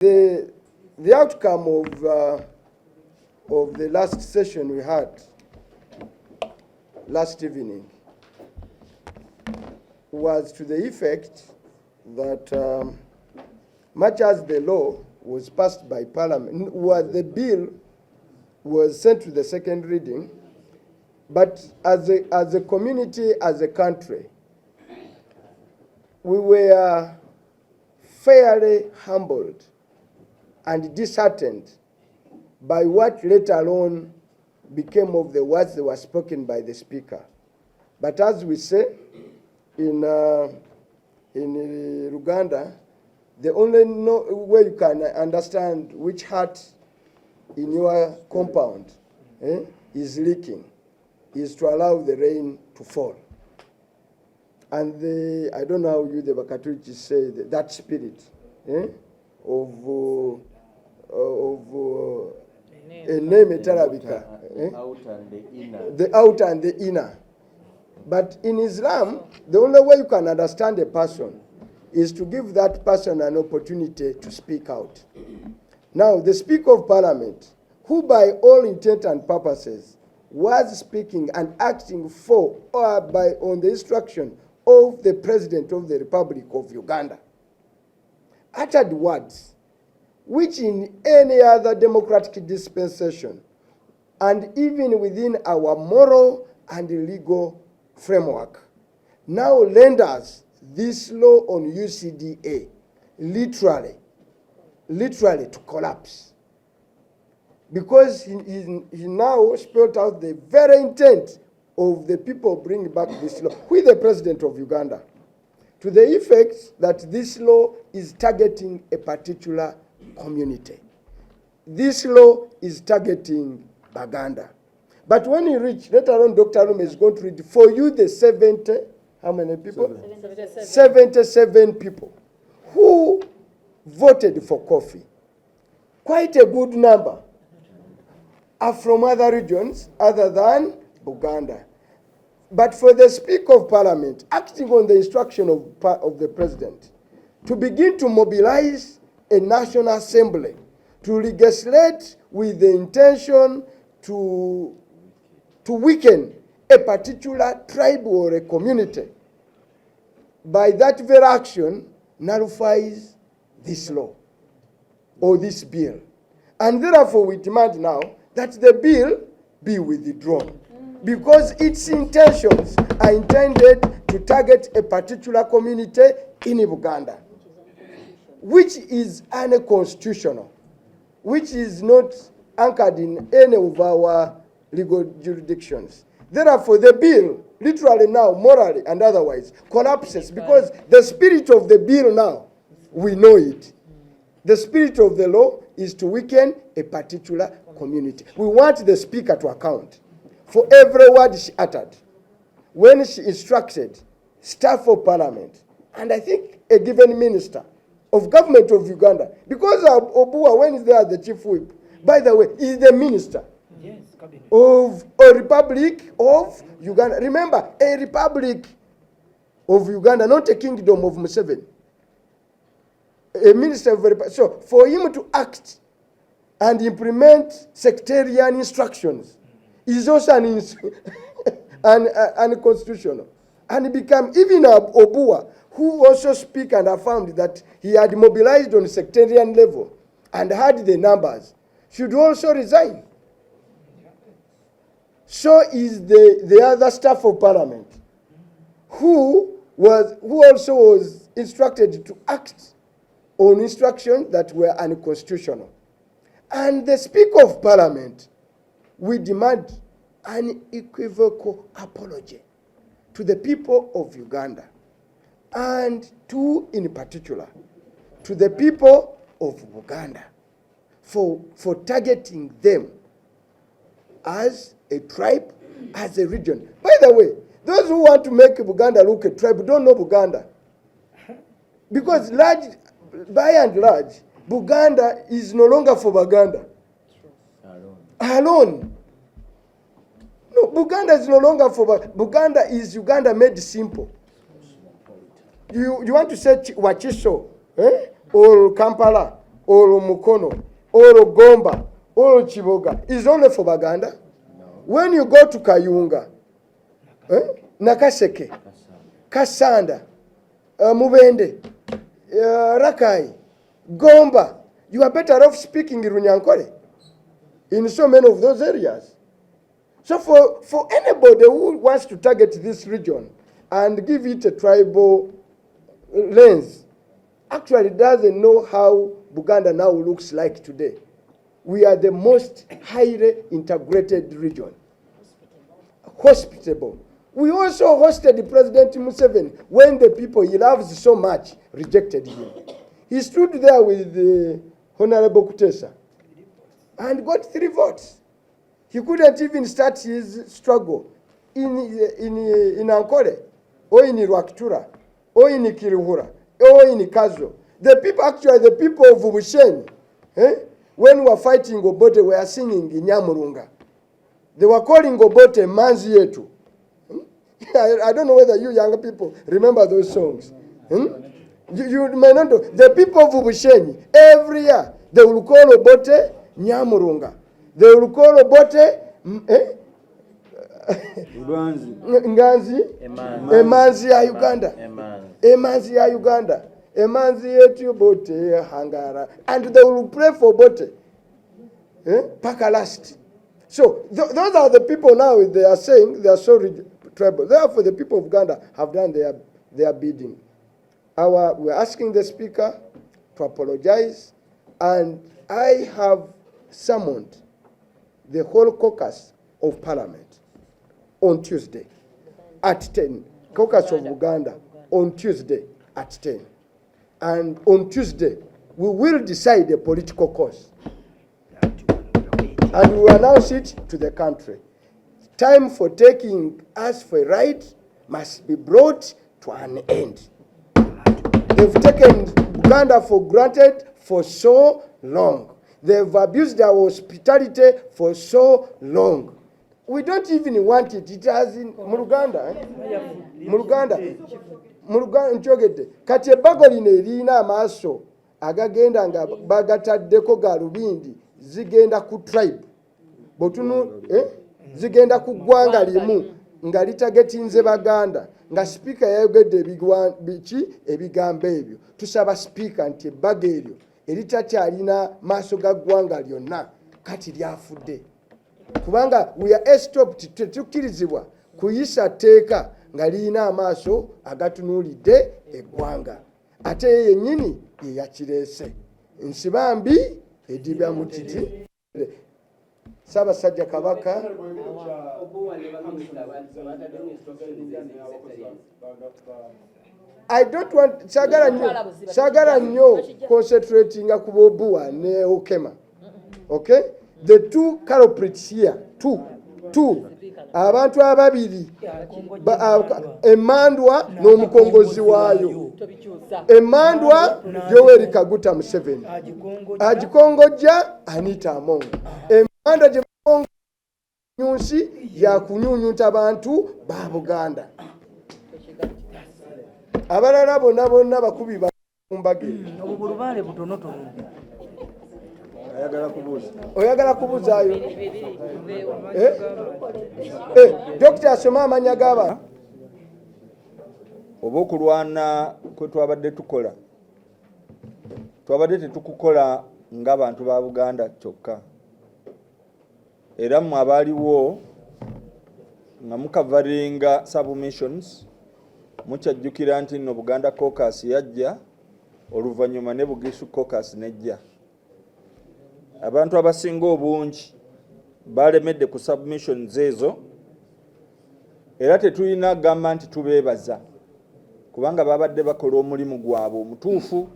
The outcome of the last session we had last evening was to the effect that much as the law was passed by Parliament, the bill was sent to the second reading, but as a community, as a country, we were fairly humbled and disheartened by what later on became of the words that were spoken by the Speaker. But as we say in Uganda, the only way you can understand which heart in your compound is leaking is to allow the rain to fall. And I don't know how you, the Bakaturichi, say that spirit of the outer and the inner. But in Islam, the only way you can understand a person is to give that person an opportunity to speak out. Now, the Speaker of Parliament, who by all intent and purposes was speaking and acting for or on the instruction of the President of the Republic of Uganda, uttered words which in any other democratic dispensation and even within our moral and legal framework now renders this law on UCDA literally to collapse. Because he now spelled out the very intent of the people bringing back this law, with the President of Uganda, to the effect that this law is targeting a particular community. This law is targeting Buganda. But when you reach, later on Dr. Rume is going to read for you the 70, how many people? 77 people who voted for coffee. Quite a good number are from other regions other than Buganda. But for the Speaker of Parliament, acting on the instruction of the President, to begin to mobilize a National Assembly, to legislate with the intention to weaken a particular tribe or a community, by that very action nullifies this law or this bill. And therefore we demand now that the bill be withdrawn, because its intentions are intended to target a particular community in Uganda, which is unconstitutional, which is not anchored in any of our legal jurisdictions. Therefore, the bill, literally now, morally and otherwise, collapses, because the spirit of the bill now, we know it. The spirit of the law is to weaken a particular community. We want the Speaker to account for every word she uttered when she instructed staff of Parliament, and I think a given minister of government of Uganda, because Obua, when he's there, the chief whip, by the way, is the minister of a Republic of Uganda. Remember, a Republic of Uganda, not a kingdom of Museveni. A minister of a Republic. So for him to act and implement sectarian instructions is also unconstitutional. And it became, even Obua, who also speak and affirmed that he had mobilized on sectarian level and had the numbers, should also resign. So is the other staff of Parliament, who also was instructed to act on instructions that were unconstitutional. And the Speaker of Parliament, we demand an unequivocal apology to the people of Uganda, and in particular, to the people of Uganda, for targeting them as a tribe, as a region. By the way, those who want to make Buganda look a tribe don't know Buganda. Because by and large, Buganda is no longer for Buganda. Alone. No, Buganda is no longer for Buganda. Is Uganda made simple. You want to say Wachiso or Kampala or Mukono, or Gomba, or Chiboga is only for Baganda. No. When you go to Kayunga, Nakaseke, Kasanda, Mubende, Rakai, Gomba, you are better off speaking Runyankore in so many of those areas. So for anybody who wants to target this region and give it a tribal lens, actually doesn't know how Buganda now looks like today. We are the most highly integrated region. Hospitable. We also hosted President Museveni when the people he loves so much rejected him. He stood there with the Honorable Kutesa and got 3 votes. He couldn't even start his struggle in Ankole, or in Rwakitura, or in Kirihura, or in Kazo. The people, actually, the people of Bushenyi, when we were fighting Obote, we were singing in Nyamurunga. They were calling Obote Manzi Yetu. I don't know whether you younger people remember those songs. You may not know. The people of Bushenyi, every year, they will call Obote Nyamurunga. They will call Obote Nganzi Emanzi ya Uganda. Emanzi ya Uganda. Emanzi yetu Obote Hangara. And they will pray for Obote. Paka last. So those are the people now they are saying they are so tribal. Therefore the people of Uganda have done their bidding. We're asking the speaker to apologize, and I have summoned the whole caucus of Parliament on Tuesday at 10. Caucus of Uganda on Tuesday at 10. And on Tuesday, we will decide a political course. And we will announce it to the country. Time for taking us for a ride must be brought to an end. They've taken Uganda for granted for so long. They've abused our hospitality for so long. We don't even want it. It has in Muruganda. Muruganda nchogede. Kati ebagoline erina amaaso agagenda nga bagataddeko galubindi zigenda ku tribe. Botunu zigenda ku ggwanga limu nga litagetinze Baganda. Nga speaker yayogedde ebigambo ebyo. Tusaba speaker nti ebbaga eryo eritakyalina maaso ga ggwanga lyonna kati lyafudde. Kubanga we are stopped tetukkirizibwa kuyisa tteeka nga lirina amaaso agatunuulidde eggwanga. Ate yennyini ye yakireese. Nsibambi edibya mu kiti. Ssaabasajja Kabaka I don't want sagala nnyo concentrating ku Bobuwa ne Okema. Okay? The two culprits here, two abantu ababiri Emandwa n'omukongozi waayo. Emandwa Yoweri Kaguta Museveni, agikongojja Anita Among. Emandwa gye nyunsi ya kunyunyunta abantu ba Buganda. Abalala bonna bakubi bakumbage. Obulubale butonotono. Oyagala kubuzaayo. Dr. Soma amanya gaba. Oba okulwana kwe twabadde tukola. Twabadde tetukukola ng'abantu ba Buganda kyokka. Era mu abaaliwo nga mukavaringa submissions mukyajjukira nti no Buganda Caucus yajja oluvannyuma ne Bugisu Caucus nejja. Abantu abasinga obungi balemedde ku submissions ezo era tetulina gamba nti tubeebaza kubanga babadde bakola omulimu gwabwe omutuufu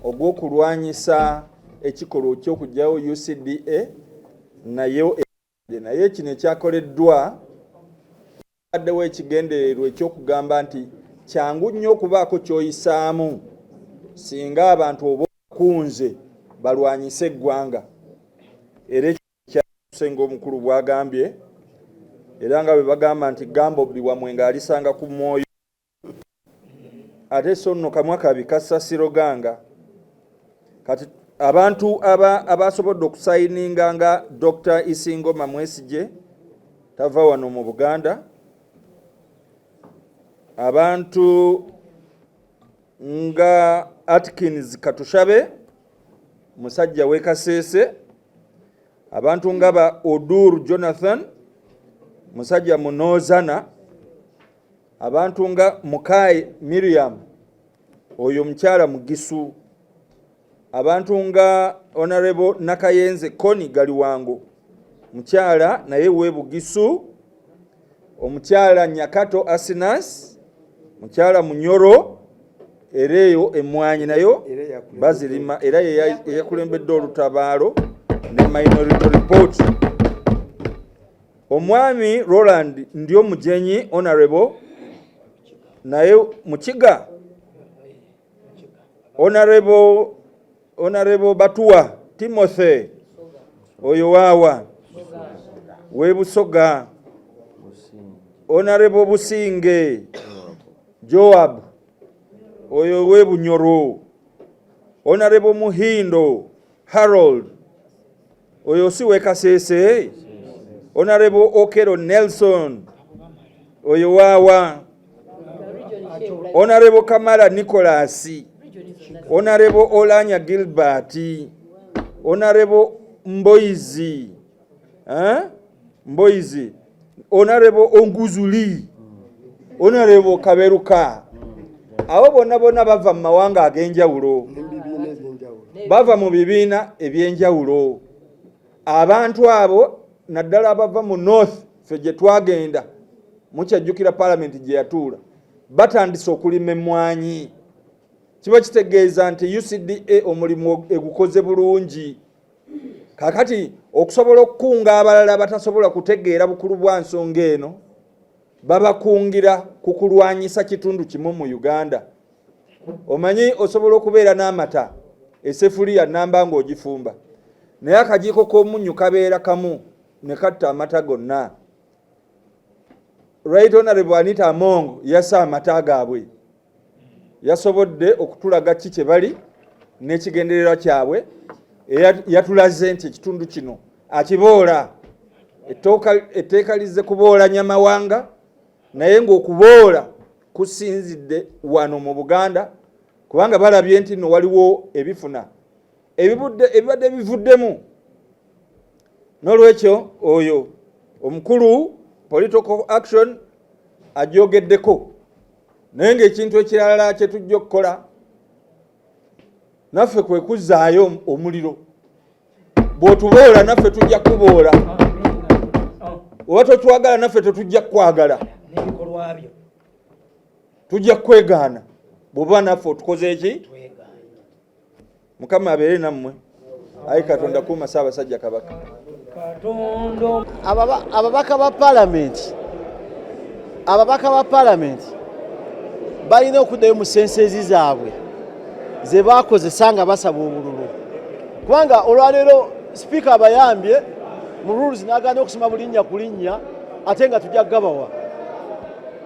ogw'okulwanyisa ekikolwa ky'okugyawo UCDA naye kino ekyakoleddwa addewo ekigendererwa ekyokugamba nti kyangu nnyo okubaako ky'oyisaamu singa abantu oba kunze balwanyise eggwanga. Era ekyasenga omukulu bwagambye era nga bwe bagamba nti gamba obbiwa mwenga alisanga ku mwoyo. Ate so nno kamwa kabi kassa siroganga. Kati abantu abasobodde okusayininga nga Dr. Isingo Mamwesije tava wano mu Buganda, abantu nga Atkins Katushabe musajja w'e Kasese, abantu nga ba Odur Jonathan musajja munozana, abantu nga Mukai Miriam oyo mukyala Mugisu, abantu nga Honorable Nakayenze Koni Galiwango mukyala naye w'e Bugisu, omukyala Nyakato Asinas mukyala Munyoro ereyo emwanyi nayo bazirima era yakulembedde olutabaalo ne Minority Report. Omwami Roland ndio mujenyi Honorable naye Mukiga, Honorable Batua Timothy oyo wawa w'e Busoga, Honorable Businge Joab oyo w'e Bunyoro, Honorable Muhindo Harold oyo si w'e Kasese, Honorable Okero Nelson oyo wawa, Honorable Kamala Nicholas, Honorable Olanya Gilbert, Honorable Mboizi, Honorable Onguzuli, Honorable Kaberuka. Abo bonna bava mu mawanga ag'enjawulo, bava mu bibiina eby'enjawulo. Abantu abo naddala abava mu North ffe gye twagenda mukyajjukira Parliament gye yatuula batandise okulima emmwanyi. Kiba kitegeeza nti UCDA omulimu egukoze bulungi. Kakati okusobola okukunga abalala batasobola kutegeera bukulu bwa nsonga eno, babakungira ku kulwanyisa kitundu kimu mu Uganda. Omanyi osobola okubeera n'amata esefuliya namba ng'ogifumba, naye akajiiko k'omunnyu kabeera kamu ne katta amata gonna. Right Honorable Anita Among yassa amata gaabwe, yasobodde okutulaga ki kye bali n'ekigendererwa kyabwe, yatulaze nti ekitundu kino akiboola. Etteeka lizze kuboola Nyamawanga, naye ng'okuboola kusinzidde wano mu Buganda kubanga balabye nti no waliwo ebifuna ebibadde bivuddemu. N'olwekyo oyo omukulu political action ajogeddeko, naye ng'ekintu ekirala kye tujja okukola naffe kwe kuzzaayo omuliro. Bw'otuboola naffe tujja kuboola, oba totwagala naffe tetujja kwagala, tujja kwegaana bw'oba naffe otukoze eki. Mukama abeere nammwe. Ayi Katonda kuuma Ssaabasajja Kabaka. Ababaka ba Parliament balina okuddayo mu sensezi zaabwe ze baakozesa nga basaba obululu, kubanga olwaleero sipiika abayambye mu rules n'agaana okusoma bulinnya ku linnya ate nga tujja kugabawa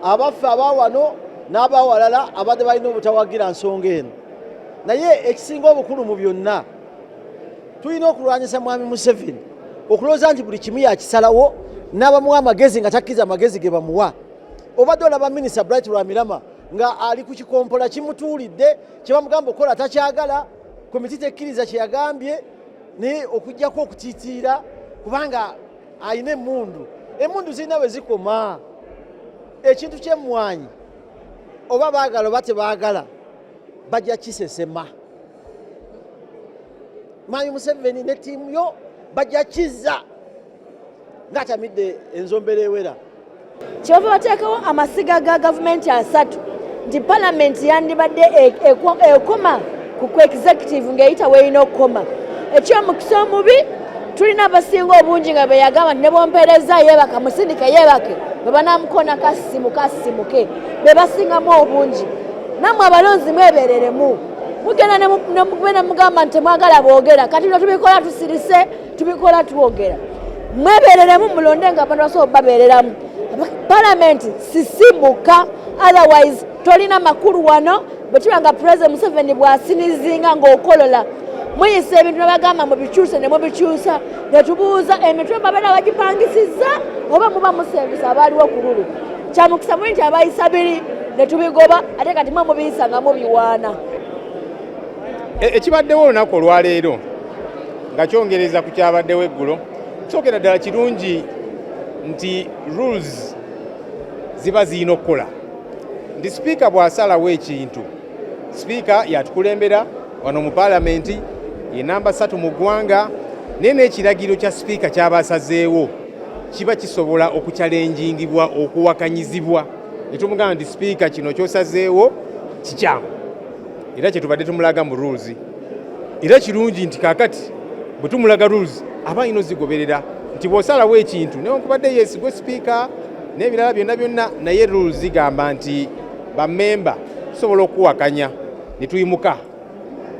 abaffe abaawano n'abawalala abadde balina obutawagira nsonga eno. Naye ekisinga obukulu mu byonna tulina okulwanyisa mwami Museveni okulowooza nti buli kimu yakisalawo n'abamuwa amagezi nga takkiriza amagezi ge bamuwa. Obadde olaba Minisita Bright Lwamirama nga ali ku kikompola kimutuulidde kye bamugamba okukola takyagala, komiti tekkiriza kye yagambye, naye okujjako okutiitiira kubanga alina emmundu zirina we zikoma. Ekintu ky'emmwanyi oba baagala oba tebaagala bajja kisesema. Mwami Museveni ne ttiimu yo bajja kizza ng'atamidde enzombera ewera. Kyova bateekawo amasiga ga gavumenti 3 nti palamenti yandibadde ekoma ku executive ng'eyita weerina okukoma. Ekyomukisa omubi tulina abasinga obungi nga beyagamba nti ne bompeereza yeebaka musindike yeebake bwe banaamukona kasimuke be basingamu obungi. Nammwe abalonzi mwebeereremu, mugenda ne mugamba nti temwagala boogera, kati no tubikola tusirise, tubikola twogera. Mwebeereremu mulonde nga abantu basobola babeereramu. Parliament sisimuka, otherwise tolina makulu wano bwe tuba nga President Museveni bw'asinizinga ng'okolola muyisa ebintu nebagamba mubikyuse ne mubikyusa ne tubuuza emitwe babeera bagipangisizza oba muba musengisa abaaliwo ku lulu kyamukisa muli nti abayisa biri ne tubigoba ate kati mwe mubiyisa nga mubiwaana. Ekibaddewo olunaku olwaleero nga kyongereza ku kyabaddewo eggulo kyogera ddala kirungi nti rules ziba zirina okukola nti sipiika bw'asalawo ekintu sipiika yatukulembera wano mu paalamenti ye namba 3 mu ggwanga naye n'ekiragiro kya sipiika kyaba asazeewo kiba kisobola okukyalenjingibwa okuwakanyizibwa ne tumugamba nti sipiika kino ky'osazeewo kikyamu era kyetubadde tumulaga mu rules era kirungi nti kaakati bwe tumulaga rules aba alina ozigoberera nti bw'osalawo ekintu newankubadde yeesigwe sipiika n'ebirala byonna byonna naye rules zigamba nti bammemba tusobola okuwakanya ne tuyimuka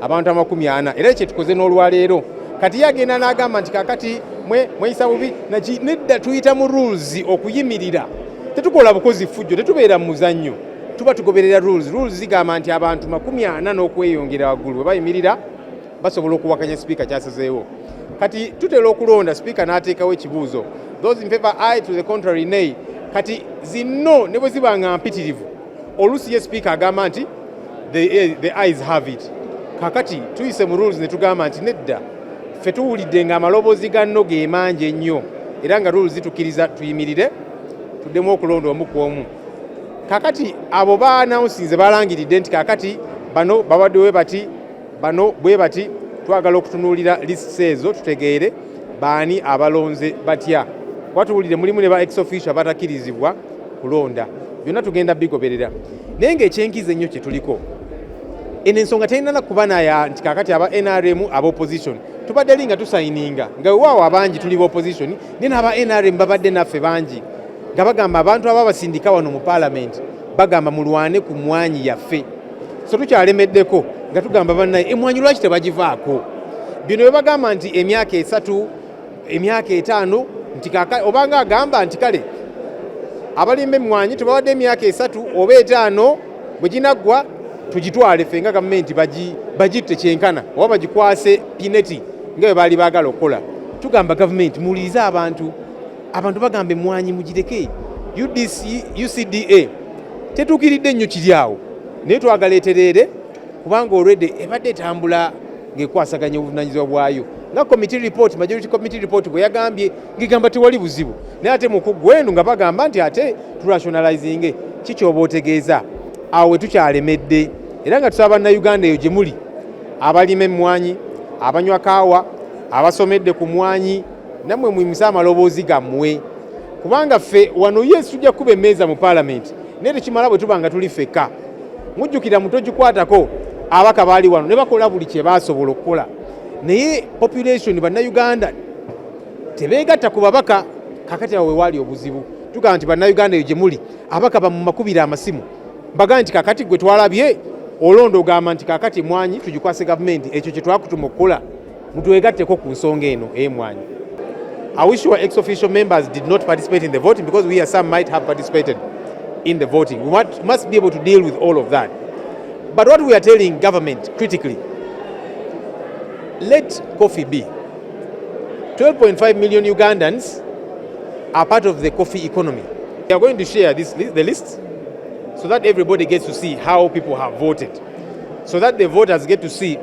abantu 40 era kyetukoze n'olwaleero kati yagenda n'agamba nti kaakati mweyisa bubi nedda tuyita mu rules okuyimirira tetukola bukozi fujjo tetubeera mu muzannyo tuba tugoberera rules zigamba nti abantu 40 n'okweyongera waggulu bwe bayimirira basobola okuwakanya sipiika kyasazeewo kati tutera okulonda sipiika n'ateekawo ekibuuzo those in favor aye, to the contrary nay kati zino ne bwe ziba nga mpitirivu oluusi ye sipiika agamba nti the ayes have it kakati tuyise mu rules ne tugamba nti nedda ffe tuwulidde ng'amaloboozi ga nno ge mangi ennyo era nga rules zitukkiriza tuyimirire tuddemu okulonda omu ku omu kakati abo baanawunsinze balangiridde nti kakati bano babadde bwe bati bano bwe bati twagala okutunuulira lists ezo tutegeere baani abalonze batya watuwulire mulimu ne ba ex officio abatakkirizibwa kulonda byonna tugenda bigoberera naye ng'ekyenkiza ennyo kye tuliko eno ensonga terina nakuba naya nti kakati aba NRM aba opposition tubadde linga tusayininga nga wewaawo abangi tuli ba opposition naye n'aba NRM babadde naffe bangi nga bagamba abantu ababasindika wano mu paalamenti bagamba mulwane ku mwanyi yaffe so tukyalemeddeko nga tugamba bannaye emwanyi lwaki tebagivaako bino bwe bagamba nti emyaka 3 emyaka 5 nti obanga agamba nti kale abalimba emmwanyi tubawadde emyaka 3 oba 5 bwe ginaggwa tugitwale ffe nga gavumenti bagitte kyenkana oba bagikwase pineti nga bwe baali baagala okukola tugamba gavumenti muwulirize abantu bagamba emmwanyi mugireke UCDA tetuukiridde nnyo kiri awo naye twagala etereere kubanga already ebadde etambula ng'ekwasaganya obuvunaanyizibwa bwayo nga committee report majority committee report bwe yagambye ng'egamba tewali buzibu naye ate mu kuggwendu nga bagamba nti ate turationalizinge kikyoba otegeeza awo we tukyalemedde era nga tusaba bannayuganda eyo gye muli abalima emmwanyi abanywa kaawa abasomedde ku mwanyi nammwe muyimuse amaloboozi gammwe kubanga ffe wano yesu tujja kuba emmeeza mu paalamenti naye tekimala bwe tuba nga tuli ffekka mujjukira mutogikwatako abaka baali wano ne bakola buli kye baasobola okukola naye population bannayuganda tebeegatta ku babaka kakati awo wewaali obuzibu tugamba nti bannayuganda eyo gye muli abaka bamumakubira amasimu mbagaa nti kakati gwe twalabye olondo ogamba nti kakati mwanyi tugikwase gavumenti ekyo kye twakutuma okukola mutwegatteko ku nsonga eno ey'emwanyi. I wish our ex-official members did not participate in the voting because we as some might have participated in the voting. We must be able to deal with all of that. But what we are telling government critically, let coffee be. 12.5 million Ugandans are part of the coffee economy. We are going to share the list so that everybody gets to see how people have voted, so that the voters get to see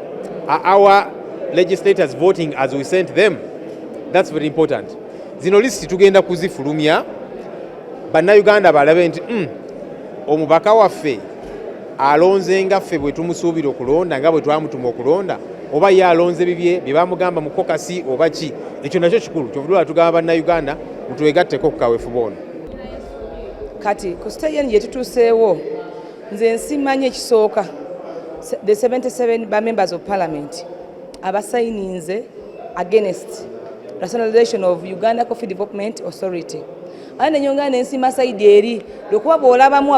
our legislators voting as we sent them. That's very important. Zino listi tugenda kuzifulumya bannayuganda balabe nti omubaka waffe alonze nga ffe bwe tumusuubira okulonda nga bwe twamutuma okulonda oba ye alonze bibye bye bamugamba mu kokasi oba ki ekyo nakyo kikulu kyovudula tugamba bannayuganda mutwegatteko ku kaweefube ono. Kati ku stage eno gye tutuuseewo nze nsimanyi ekisooka the 77 members of parliament abasayininze against rationalization of Uganda Coffee Development Authority. Ane nyonga nensima saidi eri lwokuba bw'olabamu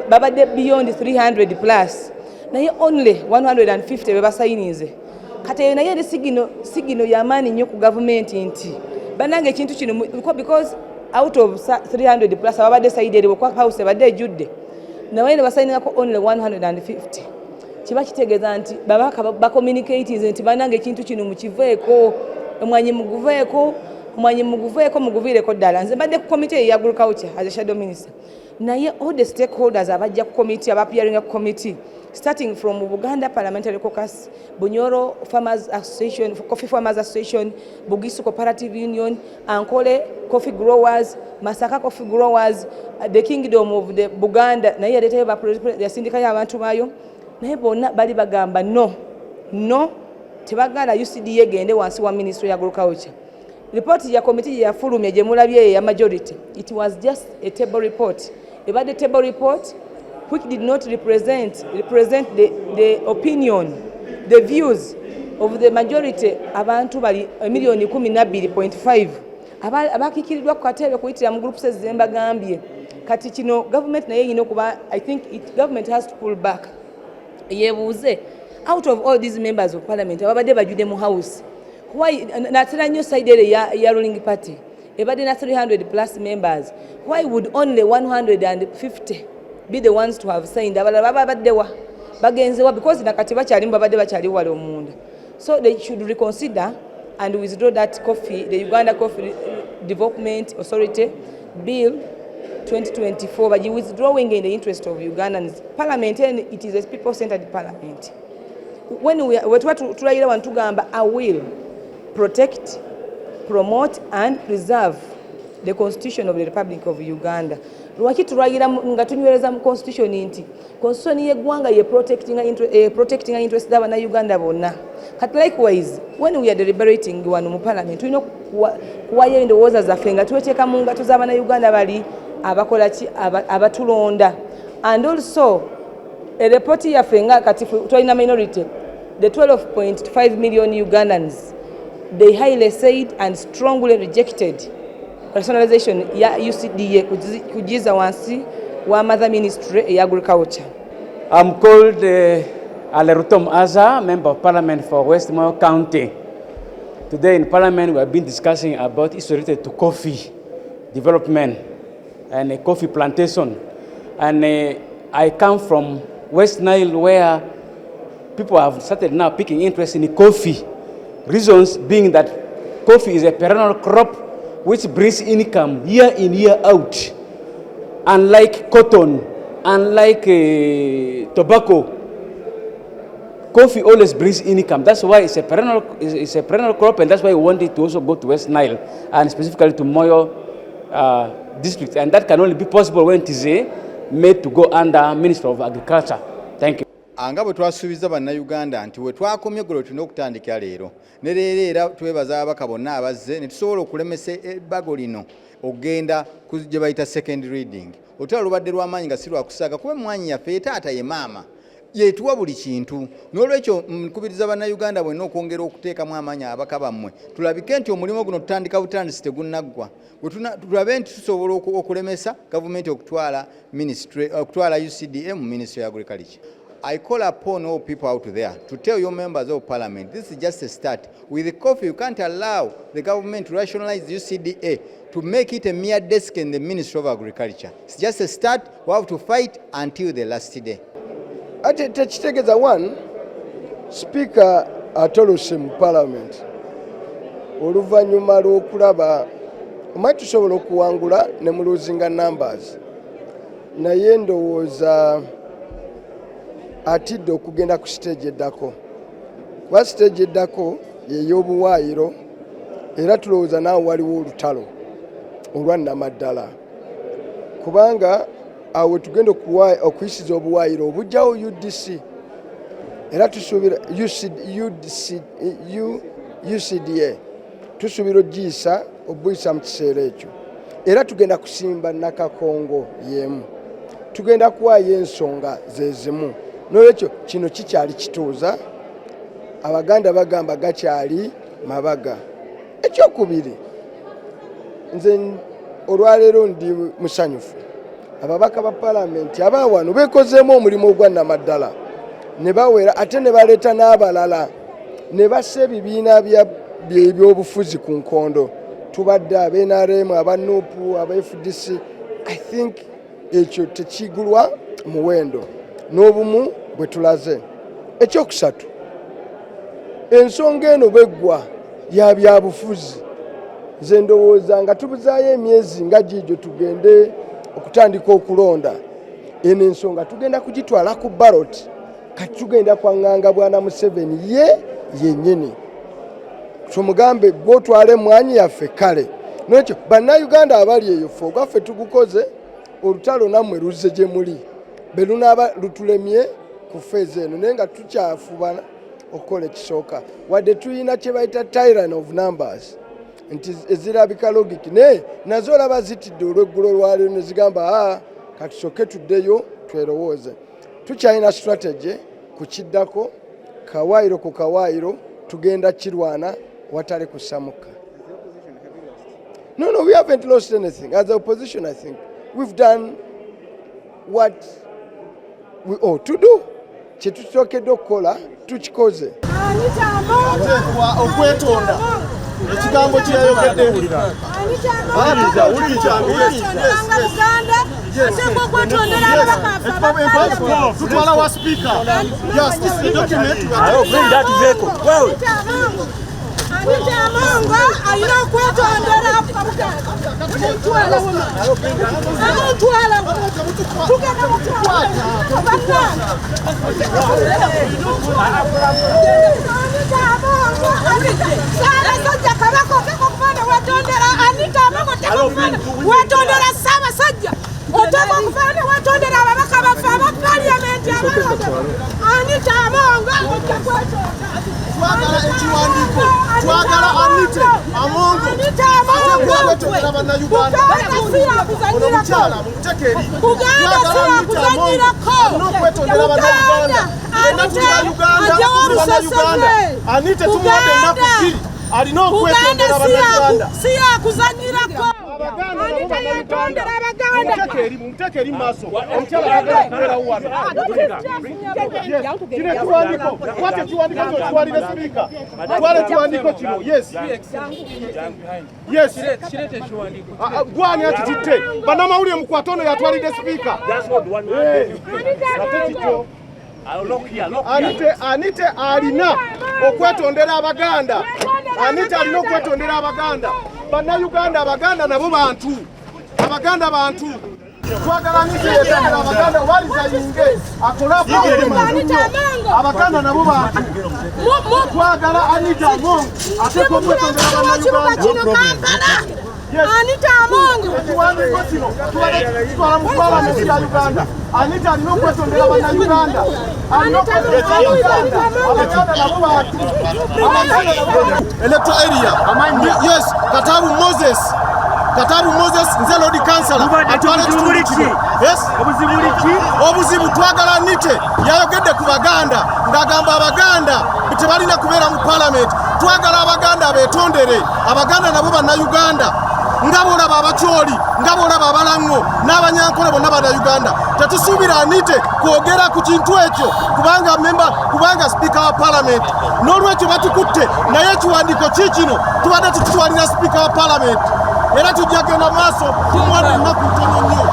babadde beyond 300 plus naye only 150 be basayininze kati naye eri sigino y'amaanyi nnyo ku gavumenti nti bannange ekintu kino because out of 300 plus ababadde saidi eri bw'okuba house badde ejjudde naye ne basayiningako only 150. kiba kitegeeza nti babaka bakommunicates nti banange ekintu kino mukiveeko omwanyi muguveeko muguviireko ddala. Nze mbadde ku committee ya agriculture as a shadow minister, naye all the stakeholders abajja ku committee abapeering ku committee starting from Buganda Parliamentary Caucus, Bunyoro Farmers Association, Coffee Farmers Association, Bugisu Cooperative Union, Ankole Coffee Growers, Masaka Coffee Growers, the Kingdom of the Buganda, naye yaleetayo yasindika y'abantu baayo, naye bonna bali bagamba no tebagala UCDA egende wansi wa Ministry of Agriculture. Report ya committee ya fulumye gye mulabye ya majority, it was just a table report. About the table report which did not represent the opinion, the views of the majority, abantu bali 1,12.5 abakikiridwa ku katebe kuyitira mu groups ezemba gambye kati kino government naye yino kuba I think government has to pull back yebuuze out of all these members of parliament ababadde bajude mu house why natera nnyo side ere ya ruling party ebadde na 300 plus members, why would only 150 be the ones to have signed? Abalala babaddewa bagenzewa because nakati bakyali babadde bakyali wale omunda. So they should reconsider and withdraw that coffee, the Uganda Coffee Development Authority Bill 2024, but withdrawing in the interest of Ugandans. Parliament, and it is a people-centered parliament. When we tulayira want to gamba, I will protect, promote and preserve the Constitution of the Republic of Uganda. Lwaki tulayira nga tunywereza mu Constitution nti Constitution y'eggwanga ye protecting interest z'abana Uganda bonna. But likewise, when we are deliberating wano mu parliament, tulina kuwayo endowooza zaffe nga tweteeka mu ngalo z'abana Uganda bali abakola ki abatulonda. And also a report yaffe nga kati tulina minority, the 12.5 million Ugandans, they highly said and strongly rejected rationalization ya UCDA kujiza wansi wa Mother Ministry ya Agriculture. I'm called Alerutom Aza, Member of Parliament for Westmoreland County. Today in Parliament we have been discussing about issues related to coffee development and a coffee plantation. And I come from West Nile where people have started now picking interest in coffee. Reasons being that coffee is a perennial crop which brings income year in, year out. Unlike cotton, unlike tobacco, coffee always brings income. That's why it's a perennial crop, and that's why we want it to also go to West Nile, and specifically to Moyo district. And that can only be possible when it is made to go under Ministry of Agriculture. Thank you. Anga bwe twasuubiza bannayuganda nti we twakomye golo tulina okutandikira leero ne leero era twebaza ababaka bonna abazze ne tusobola okulemesa ebbago lino okugenda gye bayita second reading. Olutalo lubadde lw'amaanyi nga si lwakusaaga kuba emmwanyi yaffe ye taata ye maama yeetuwa buli kintu. N'olwekyo nkubiriza bannayuganda bwenna okwongera okuteekamu amaanyi ababaka bammwe tulabike nti omulimu guno tutandika butandisi tegunnaggwa. Tulabe nti tusobola okulemesa gavumenti okutwala UCDA mu Ministry of Agriculture. I call upon all people out there to tell your members of parliament, this is just a start. With the coffee, you can't allow the government to rationalize the UCDA to make it a mere desk in the Ministry of Agriculture. It's just a start. We have to fight until the last day. Ate tekitegeeza one, Speaker atolose mu parliament. Oluvannyuma lw'okulaba omanyi tusobola okuwangula ne mu losing numbers. Naye ndowooza atidde okugenda ku stage eddako. Kuba stage eddako y'ey'obuwaayiro era tulowooza naawe waliwo olutalo olwannamaddala. Kubanga awo tugenda okuyisiza obuwaayiro obujjawo UDC era tusuubira UCDA tusuubira ogiyisa obuyisa mu kiseera ekyo. Era tugenda kusimba Nakakongo y'emu. Tugenda kuwaayo ensonga ze zimu. N'olwekyo kino kikyali kituuza Abaganda bagamba gakyali mabaga. Ekyokubiri, nze olwaleero ndi musanyufu ababaka ba parliament abaawano beekozeemu omulimu ogwannamaddala ne bawera ate ne baleeta n'abalala ne bassa ebibiina by'ebyobufuzi ku nkondo. Tubadde ab'NRM, aba NUP, aba FDC. I think ekyo tekigulwa muwendo n'obumu bwe tulaze. ekyokusatu ensonga eno bweggwa ya byabufuzi nze ndowooza nga tubuzaayo emyezi nga giigyo tugende okutandika okulonda eno ensonga tugenda kugitwala ku ballot kati tugenda kwaŋŋanga bwana Museveni yennyini tumugambe gwotwale emwanyi yaffe kale nekyo bannayuganda abali eyo ffe ogwaffe tugukoze olutalo nammwe luzze gye muli be lunaaba lutulemye ku feezi eno naye nga tukyafubana okukola ekisooka wadde tulina kye bayita tyrant of numbers nti ezirabika logiki naye nazo olaba zitidde olweggulo lwaliro ne zigamba katusooke tuddeyo twerowooze tukyalina strategy ku kiddako kawaayiro ku kawaayiro tugenda kirwana watali kusamuka. No, we haven't lost anything. As the opposition, I think we've done what we ought to do. Chetutokedde okukola tukikoze. Okwetonda ekigambo kyeyayogedde tutwala wa speaker. Yes, this is the document. Bring that vehicle. Well. Twagala ekiwandiiko twagala Anite Amongo atekwetondera bannayuganda ono mukyala mumutekeri twagala Anite Amongo n'okwetondera bannayuganda bannayuganda Anite tumuwadde ennaku 2 alina okwetondera bannayuganda siyakuzanyirako mumutekeri maaso omukyala ayagala kubeerawo wano kino ekiwandiiko kwate ekiwandiiko kino kitwalire sipiika twala ekiwandiiko kino yes gwani akititte bannamawulire mukwate ono yatwalidde sipiika ate kikyo Anite alina okwetondera abaganda Anite alina okwetondera abaganda bannayuganda abaganda nabo bantu abaganda bantu twagala Anite yetondera abaganda walizayinge akola abaganda nabo bantu twagala Anite Amongo ateekwa okwetondera bannayuganda Anite Amongo ekiwandiiko kino kitwala mu Parliament ya Uganda Anite alina okwetondera bannayuganda electoral area yes Katabu Moses nze Lord Councillor atwala ekitundu kino yes obuzibu twagala Anite yayogedde ku baganda ng'agamba abaganda tebalina kubeera mu Parliament twagala abaganda betondere abaganda nabo bannayuganda nga bolaba abakyoli nga bolaba abalango n'abanyankole bonna bannayuganda tetusuubira Anite kwogera ku kintu ekyo kubanga speaker wa Parliament n'olwekyo batukutte naye ekiwandiiko kikino tubadde tukitwalira speaker wa Parliament era tujja genda maaso tumuwadde ennaku ntono nnyo